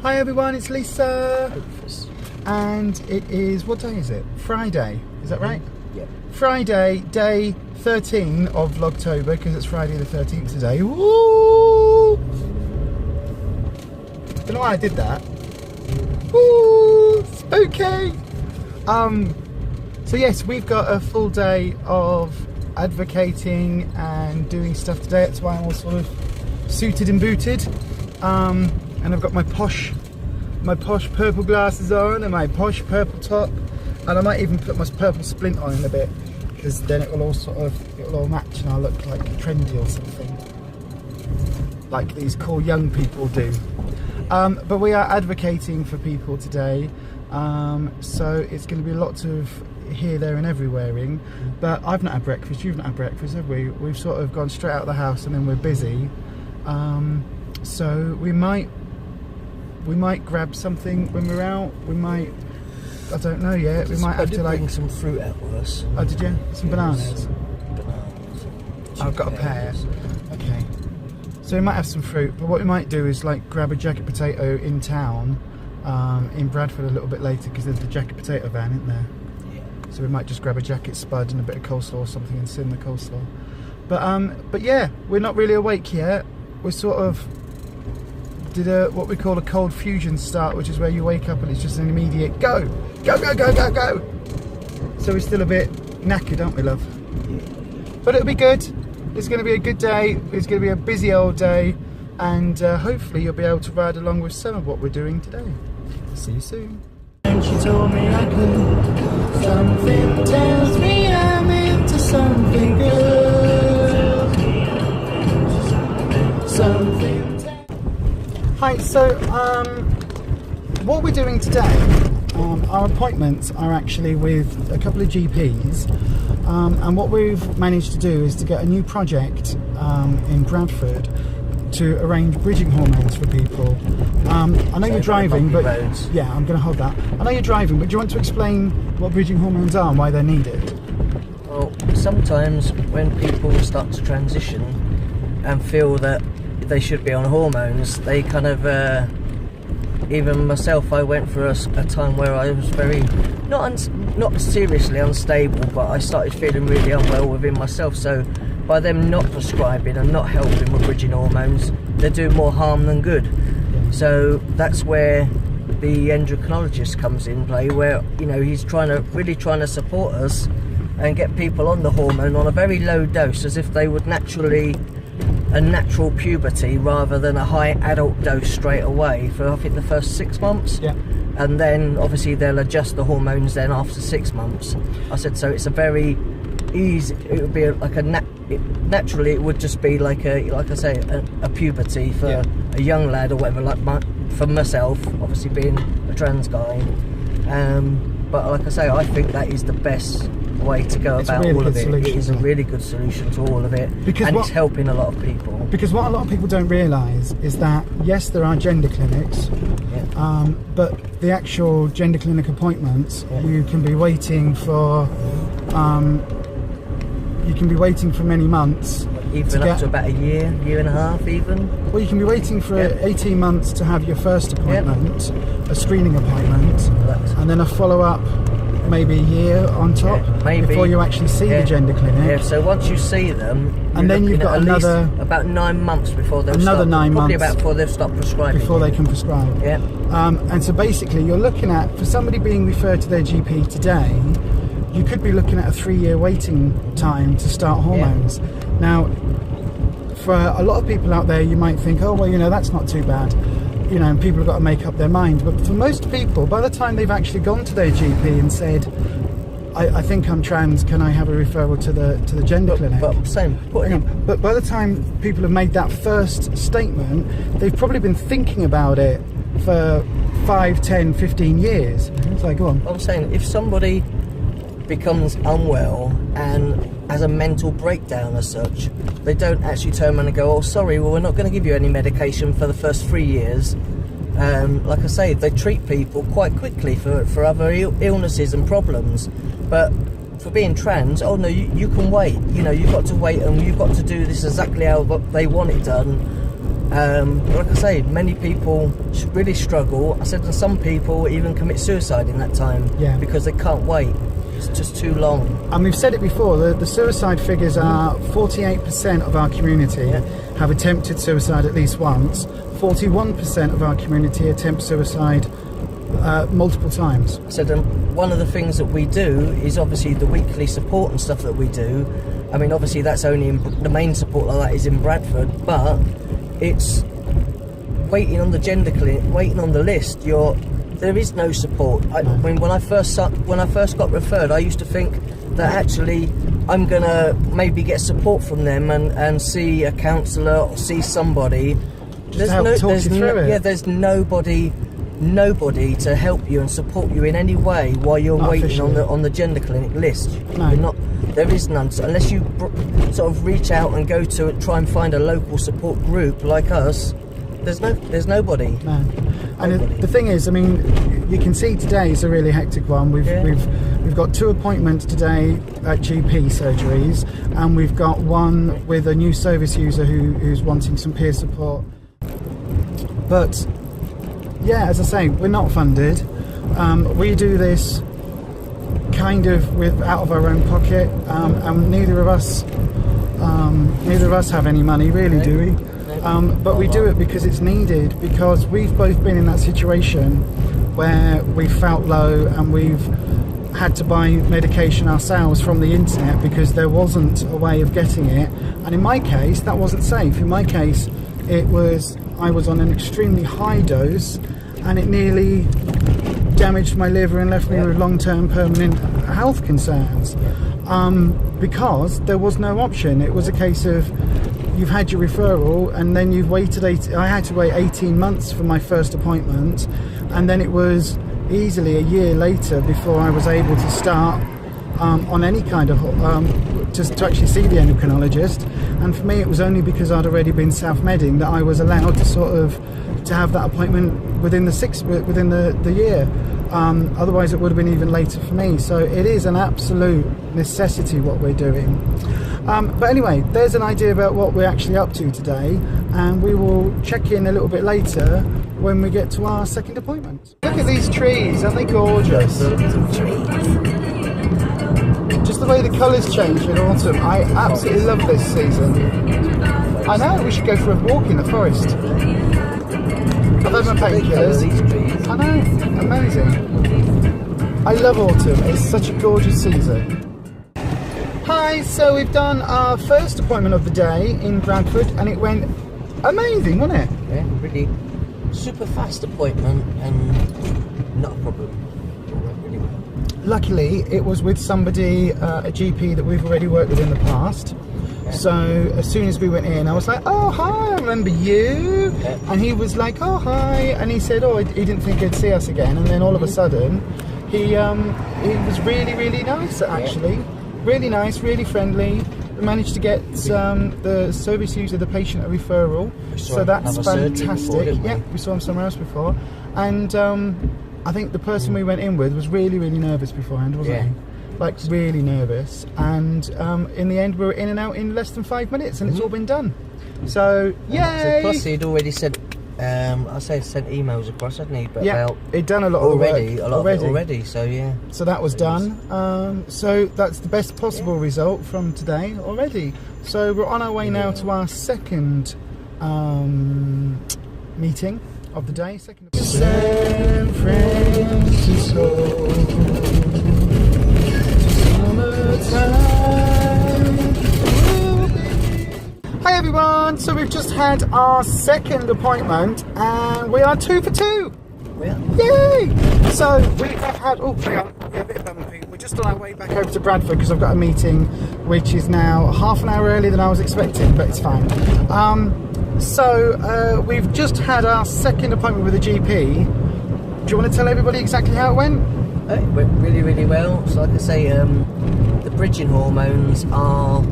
Hi everyone, it's Lisa. And it is, what day is it? Friday, is that right? Yeah. Friday, day 13 of Vlogtober, because it's Friday the 13th today. Woo! Don't know why I did that. Woo! Spooky! So yes, we've got a full day of advocating and doing stuff today. That's why I'm all sort of suited and booted. And I've got my posh purple glasses on and my posh purple top, and I might even put my purple splint on in a bit, because then it will all match and I'll look like trendy or something, like these cool young people do. But we are advocating for people today, so it's going to be lots of here, there and everywhere-ing. But I've not had breakfast, you've not had breakfast, have we? We've sort of gone straight out of the house and then we're busy. So we might grab something when we're out. We might, I don't know yet. We might have to bring some fruit out with us. Oh, did you? Some bananas? Bananas. I've got a pear. Okay. So we might have some fruit, but what we might do is like grab a jacket potato in town, in Bradford a little bit later, because there's the jacket potato van, isn't there? Yeah. So we might just grab a jacket spud and a bit of coleslaw or something and sim the coleslaw. But yeah, we're not really awake yet. We sort of did what we call a cold fusion start, which is where you wake up and it's just an immediate go, go, go, go, go, go. So we're still a bit knackered, aren't we, love? But it'll be good. It's going to be a good day. It's going to be a busy old day, and hopefully you'll be able to ride along with some of what we're doing today. See you soon. And she told me I could. Something tells me I'm into something good. Something. Hi, so what we're doing today, our appointments are actually with a couple of GPs, and what we've managed to do is to get a new project in Bradford to arrange bridging hormones for people. I know you're driving, but yeah, I'm going to hold that. I know you're driving, but do you want to explain what bridging hormones are and why they're needed? Well, sometimes when people start to transition and feel that they should be on hormones, they kind of even myself, I went through a time where I was very not seriously unstable, but I started feeling really unwell within myself. So by them not prescribing and not helping with bridging hormones, they do more harm than good. So that's where the endocrinologist comes in play, where he's really trying to support us and get people on the hormone on a very low dose, as if they would naturally a natural puberty, rather than a high adult dose straight away for I think the first 6 months. Yeah. And then obviously they'll adjust the hormones then after 6 months. I said, so it's a very easy, it would be like naturally it would just be like I say a puberty for a young lad or whatever, for myself, obviously being a trans guy. But like I say, I think that is the best way to go about all of it. It is a really good solution to all of it, and it's helping a lot of people. Because what a lot of people don't realise is that yes, there are gender clinics, but the actual gender clinic appointments, you can be waiting for many months, even up to about a year and a half even. Well, you can be waiting for 18 months to have your first appointment, a screening appointment, and then a follow-up maybe a year on top, before you actually see the gender clinic. Yeah, so once you see them, and then you've got another about 9 months before they'll probably about before they'll start prescribing. Before they can prescribe. Yeah. And so basically you're looking at, for somebody being referred to their GP today, you could be looking at a 3-year waiting time to start hormones. Now, for a lot of people out there, you might think, oh well, that's not too bad. And people have got to make up their mind. But for most people, by the time they've actually gone to their GP and said, I think I'm trans, can I have a referral to the gender clinic? But by the time people have made that first statement, they've probably been thinking about it for 5, 10, 15 years. So go on. I'm saying, if somebody becomes unwell and has a mental breakdown as such, they don't actually turn around and go, oh sorry, well we're not going to give you any medication for the first 3 years. Like I say, they treat people quite quickly for other illnesses and problems, but for being trans, oh no, you can wait, you've got to wait and you've got to do this exactly how they want it done. Like I say, many people really struggle. I said that some people even commit suicide in that time because they can't wait. It's just too long. And we've said it before, the suicide figures are 48% of our community have attempted suicide at least once. 41% of our community attempt suicide multiple times. So one of the things that we do is obviously the weekly support and stuff that we do. I mean, obviously that's only the main support like that is in Bradford, but it's waiting on the gender clinic, waiting on the list. There is no support. I mean, when I first got referred, I used to think that actually I'm gonna maybe get support from them and see a counsellor or see somebody. Just there's nobody to help you and support you in any way while you're waiting on the gender clinic list. No. There is none. So unless you sort of reach out and go to try and find a local support group like us, there's nobody. No. And the thing is, I mean, you can see today is a really hectic one. We've got 2 appointments today at GP surgeries, and we've got one with a new service user who's wanting some peer support. But yeah, as I say, we're not funded. We do this kind of out of our own pocket, and neither of us have any money, really, do we? But we do it because it's needed, because we've both been in that situation where we felt low and we've had to buy medication ourselves from the internet because there wasn't a way of getting it. And in my case, that wasn't safe. In my case, I was on an extremely high dose, and it nearly damaged my liver and left me with long-term permanent health concerns, because there was no option. It was a case of you've had your referral and then you've waited I had to wait 18 months for my first appointment, and then it was easily a year later before I was able to start on any kind of just to actually see the endocrinologist. And for me, it was only because I'd already been self-medding that I was allowed to have that appointment within the year. Otherwise it would have been even later for me. So it is an absolute necessity what we're doing. But anyway, there's an idea about what we're actually up to today, and we will check in a little bit later when we get to our second appointment. Look at these trees, aren't they gorgeous? Just the way the colours change in autumn. I absolutely love this season. I know, we should go for a walk in the forest. I've had my painkillers. I know, amazing. I love autumn, it's such a gorgeous season. Hi, so we've done our first appointment of the day in Bradford, and it went amazing, wasn't it? Yeah, really super fast appointment and not a problem. It went really well. Luckily, it was with somebody, a GP that we've already worked with in the past. Yeah. So as soon as we went in, I was like, oh, hi, I remember you. Yeah. And he was like, oh, hi. And he said, oh, he didn't think he'd see us again. And then all of a sudden, he was really, really nice, actually. Yeah. Really nice, really friendly. We managed to get the service user, the patient, a referral. So that's fantastic. Yeah, we saw him somewhere else before. And I think the person we went in with was really, really nervous beforehand, wasn't he? Like, really nervous. And in the end, we were in and out in less than 5 minutes, and it's all been done. So, yay! So plus, he'd already sent, sent emails across, hadn't he? But yeah, he'd done a lot of work already. So yeah. So that was done. So that's the best possible result from today already. So we're on our way now to our second meeting of the day. San Francisco. Hi everyone, so we've just had our second appointment and we are 2 for 2. Yay! So we have had, a bit of bumpy. We're just on our way back over to Bradford because I've got a meeting which is now half an hour earlier than I was expecting, but it's fine. So we've just had our second appointment with a GP. Do you want to tell everybody exactly how it went? It went really, really well. So like I say, the bridging hormones are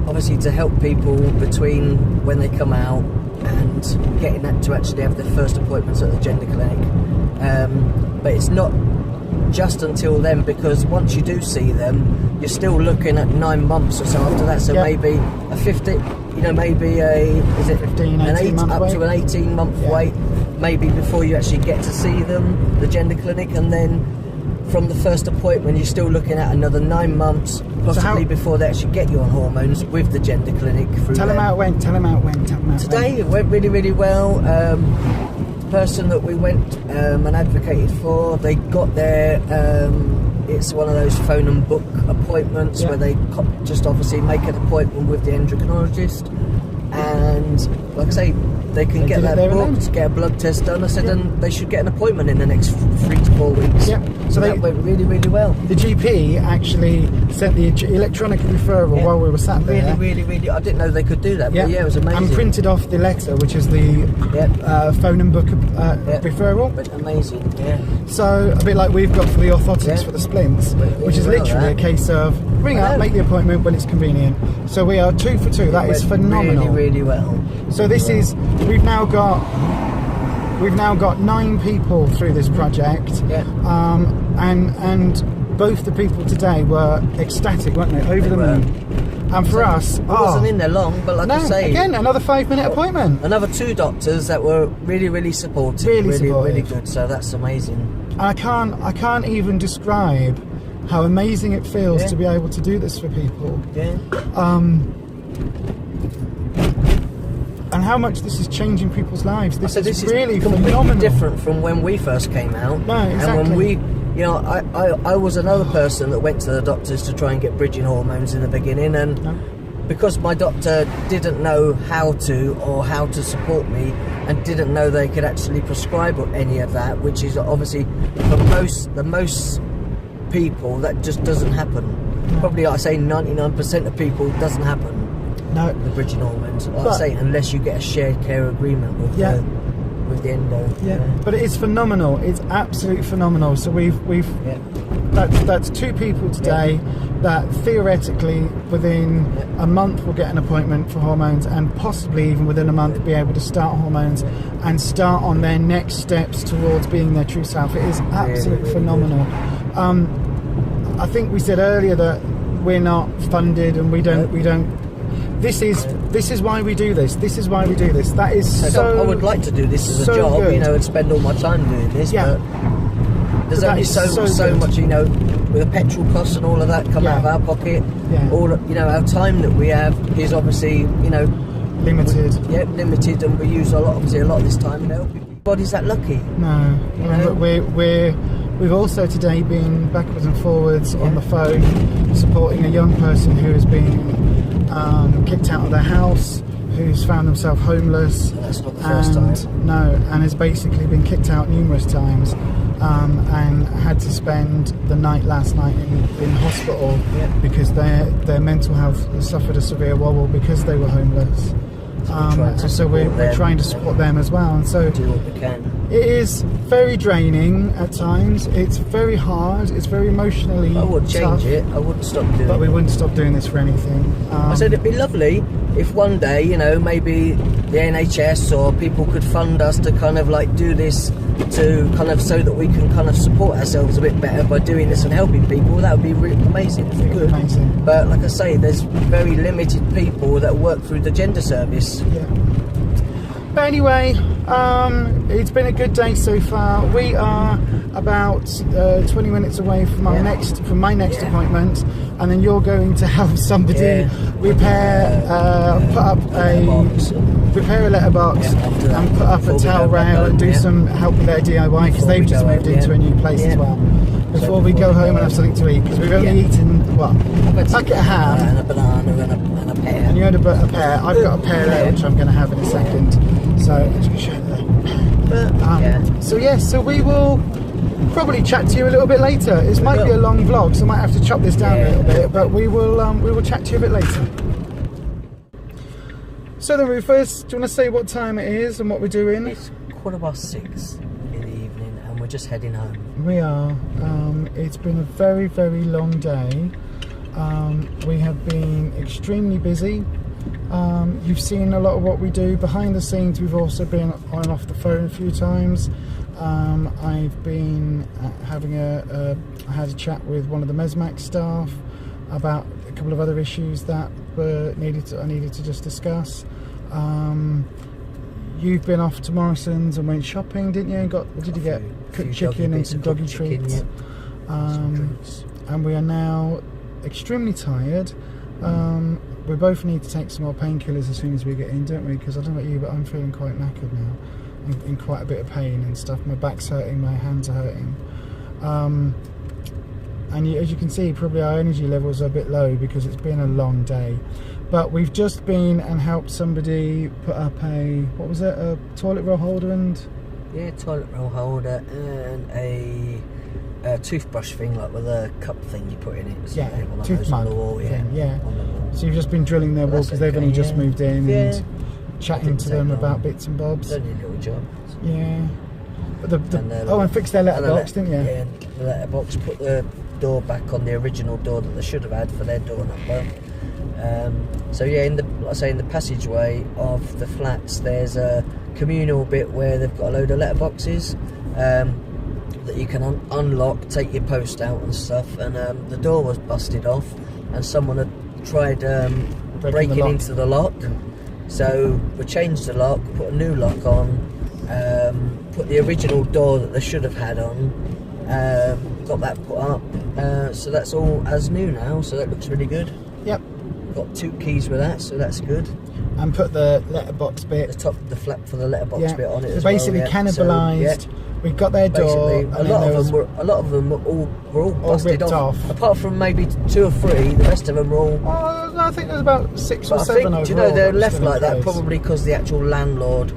obviously to help people between when they come out and getting that to actually have their first appointments at the gender clinic. But it's not just until then, because once you do see them, you're still looking at 9 months or so after that. So maybe a you know, maybe is it 15, 18 month up wait? to an 18-month Yeah. wait, maybe before you actually get to see them, the gender clinic, and then from the first appointment you're still looking at another 9 months, possibly before they actually get you on hormones with the gender clinic. Tell them how it went. Today it went really, really well. The person that we went and advocated for, they got there. It's one of those phone and book appointments where they just obviously make an appointment with the endocrinologist, and like I say, they can get that booked, get a blood test done. I said, and they should get an appointment in the next 3 to 4 weeks. Yeah. So that went really, really well. The GP actually sent the electronic referral while we were sat there. Really, I didn't know they could do that, but it was amazing. And printed off the letter, which is the phone and book referral. But amazing, So a bit like we've got for the orthotics for the splints, which is literally a case of ring up, make the appointment when it's convenient. So we are 2 for 2. That is phenomenal. Really well. So this is we've now got 9 people through this project. And both the people today were ecstatic, weren't they? Over the moon. And for us, I wasn't in there long, but like I say, again, another 5-minute appointment. Another 2 doctors that were really, really supportive, really good. So that's amazing. And I can't even describe how amazing it feels to be able to do this for people. And how much this is changing people's lives. This is really phenomenal. Different from when we first came out. No, exactly. And when we, you know, I was another person that went to the doctors to try and get bridging hormones in the beginning, and because my doctor didn't know how to support me, and didn't know they could actually prescribe any of that, which is obviously for most people that just doesn't happen. Probably, I say 99% of people doesn't happen. No, the bridging hormones. Like I say, unless you get a shared care agreement with the endo. But it is phenomenal. It's absolutely phenomenal. So that's 2 people today that theoretically within a month will get an appointment for hormones, and possibly even within a month be able to start hormones and start on their next steps towards being their true self. It is absolutely phenomenal. I think we said earlier that we're not funded and we don't. This is why we do this. This is why we do this. That is so. I would like to do this as a job, good. You know, and spend all my time doing this. But there's only so much, you know, with the petrol costs and all of that come out of our pocket. All our time that we have is obviously, you know, limited. Limited, and we use a lot of this time to help people. Nobody's that lucky. No, but we've also today been backwards and forwards on the phone supporting a young person who has been kicked out of their house, who's found themselves homeless. That's not the first time. No, and has basically been kicked out numerous times, and had to spend the night last night in hospital because their mental health suffered a severe wobble because they were homeless. So we're trying to support them as well, and so do what we can. It is very draining at times. It's very hard. It's very emotionally I would change tough, it. I wouldn't stop doing it. But we wouldn't stop doing this for anything. I said it'd be lovely if one day, you know, maybe the NHS or people could fund us to kind of like do this to kind of so that we can kind of support ourselves a bit better by doing this and helping people. That would be really amazing if we could. Amazing. But like I say, there's very limited people that work through the gender service. But anyway, it's been a good day so far. We are about 20 minutes away from my next appointment, and then you're going to help somebody repair a letterbox and put up a towel rail and do some help with their DIY, because they've just moved into a new place as well. Before we go home and have something to eat, because we've only eaten a packet of ham and a banana and a pear. And you had a pear. I've got a pear there, which I'm going to have in a second. So I'm just going to show you there. So we will probably chat to you a little bit later. It might be a long vlog, so I might have to chop this down a little bit, but we will chat to you a bit later. So then, Rufus, do you want to say what time it is and what we're doing? It's 6:15 in the evening, and we're just heading home. We are. It's been a very, very long day. We have been extremely busy. You've seen a lot of what we do behind the scenes. We've also been on and off the phone a few times. I've been I had a chat with one of the Mesmac staff about a couple of other issues that I needed to just discuss. You've been off to Morrison's and went shopping, didn't you? And did you get cooked chicken and some doggy treats? And we are now extremely tired. We both need to take some more painkillers as soon as we get in, don't we? Because I don't know about you, but I'm feeling quite knackered now, in quite a bit of pain and stuff. My back's hurting, my hands are hurting. And as you can see, probably our energy levels are a bit low because it's been a long day. But we've just been and helped somebody put up a toilet roll holder and... Yeah, toilet roll holder and a toothbrush thing, like with a cup thing you put in it. So tooth mug thing, yeah. On the wall. So you've just been drilling their wall because they've only just moved in and chatting to them about bits and bobs. It's only a little job. Yeah. But and fixed their letterbox, didn't you? Yeah, the letterbox, put the door back on the original door that they should have had for their door number. So yeah, in the passageway of the flats, there's a communal bit where they've got a load of letterboxes that you can unlock, take your post out and stuff. And the door was busted off, and someone had tried breaking into the lock. So we changed the lock, put a new lock on, put the original door that they should have had on, got that put up. So that's all as new now. So that looks really good. Yep. Got 2 keys with that, so that's good. And put the letterbox bit, the flap for the letterbox bit on it. So basically cannibalised. We got their door. And a lot of them were all busted off. Apart from maybe 2 or 3, the rest of them were all. Oh, I think there's about 6 or 7 overall. Do you know they're left like that probably because the actual landlord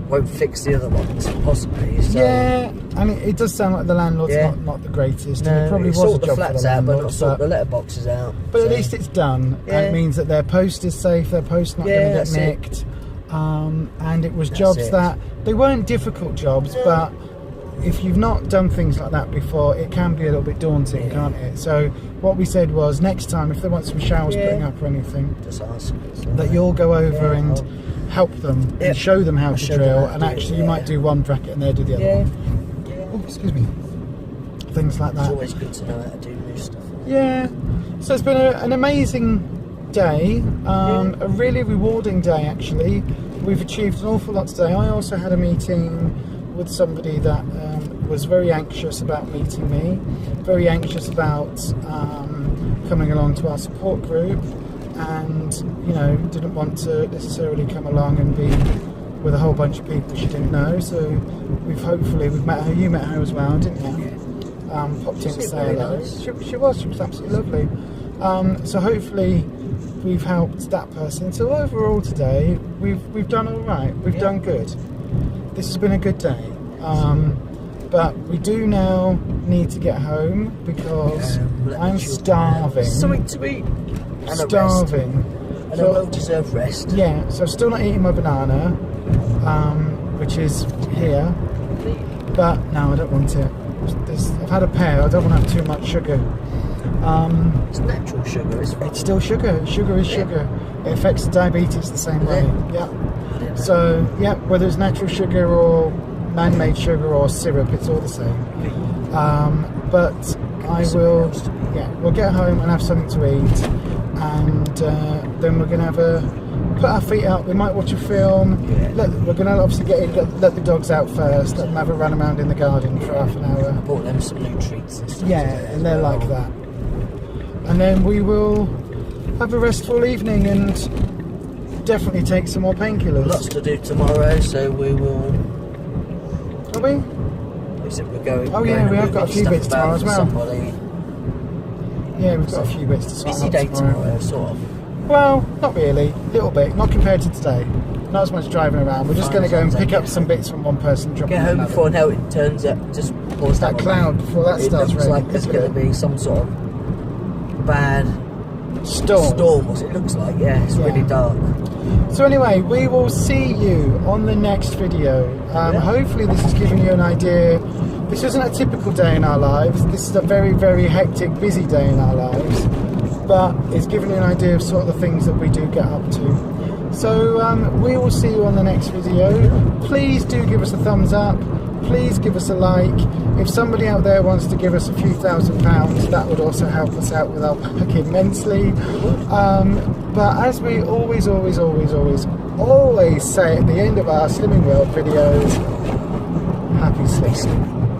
won't fix the other ones, possibly. So. Yeah, I mean, it does sound like the landlord's not the greatest. No, it probably was sort a job the flats for the out, landlord, but not sort the letterboxes out. But at least it's done, and it means that their post is safe. Their post's not going to get nicked. And it was jobs that they weren't difficult jobs, but if you've not done things like that before, it can be a little bit daunting, can't it? So what we said was, next time if they want some showers putting up or anything, just ask that you'll go over and help them and show them how to drill, and actually you might do one bracket and they'll do the other one. Oh, excuse me. Things like that. It's always good to know how to do new stuff. Yeah. So it's been an amazing day, a really rewarding day actually. We've achieved an awful lot today. I also had a meeting with somebody that was very anxious about meeting me, very anxious about coming along to our support group, and didn't want to necessarily come along and be with a whole bunch of people she didn't know. So we've met her. You met her as well, didn't you? Popped in to say hello. She was absolutely lovely. So hopefully we've helped that person. So overall today we've done all right. We've done good. This has been a good day. But we do now need to get home because I'm starving. Something to eat. And starving. And a well-deserved rest. Yeah, so I'm still not eating my banana, which is here. But no, I don't want it. I've had a pear. I don't want to have too much sugar. It's natural sugar. It's still sugar. Sugar is sugar. It affects the diabetes the same way. Yeah. So whether it's natural sugar or man-made sugar or syrup, it's all the same. But I will. We'll get home and have something to eat, and then we're gonna put our feet up. We might watch a film. We're gonna obviously let the dogs out first. Let them have a run around in the garden for half an hour. I bought them some new treats and stuff. And they're like that. And then we will have a restful evening and definitely take some more painkillers. Lots to do tomorrow, so we will. Are we? We said we're going. Oh yeah, we have got a few bits tomorrow as well. Somebody. Yeah, we've got a few bits to start. Busy day tomorrow, sort of. Well, not really. A little bit, not compared to today. Not as much driving around. We're just going to go and pick up some bits from one person. Get home before now it turns up. Just pause that cloud before that starts raining. It looks like there's going to be some sort of bad storm. What it looks like. Yeah, it's really dark. So anyway, we will see you on the next video. Hopefully this has given you an idea. This isn't a typical day in our lives. This is a very, very hectic, busy day in our lives. But it's given you an idea of sort of the things that we do get up to. So we will see you on the next video. Please do give us a thumbs up. Please give us a like. If somebody out there wants to give us a few £1,000, that would also help us out with our pack immensely. But as we always say at the end of our Slimming World videos, happy sleep.